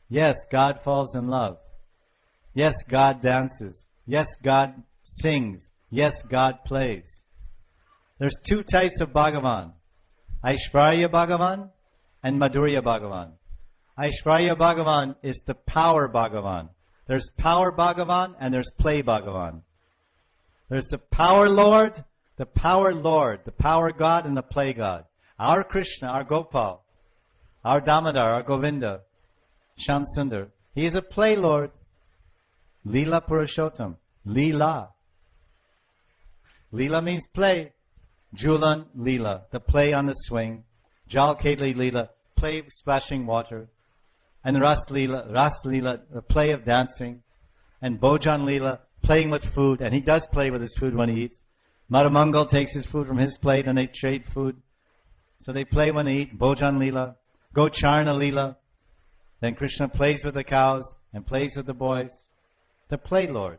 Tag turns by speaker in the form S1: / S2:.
S1: Yes, God falls in love. Yes, God dances. Yes, God sings. Yes, God plays. There's two types of Bhagavan. Aishvarya Bhagavan and Madhurya Bhagavan. Aishvarya Bhagavan is the power Bhagavan. There's power Bhagavan and there's play Bhagavan. There's the power Lord, the power God and the play God. Our Krishna, our Gopal, our Damodar, our Govinda, Shyam Sundar. He is a play Lord. Lila Purushottam. Lila. Lila means play. Julan Lila, the play on the swing. Jal Ketli Lila, play splashing water. And Ras Lila, the play of dancing. And Bhojan Lila, playing with food. And he does play with his food when he eats. Madhamangal takes his food from his plate and they trade food. So they play when they eat. Bhojan Lila. Gocharna Lila. Then Krishna plays with the cows and plays with the boys. The play Lord.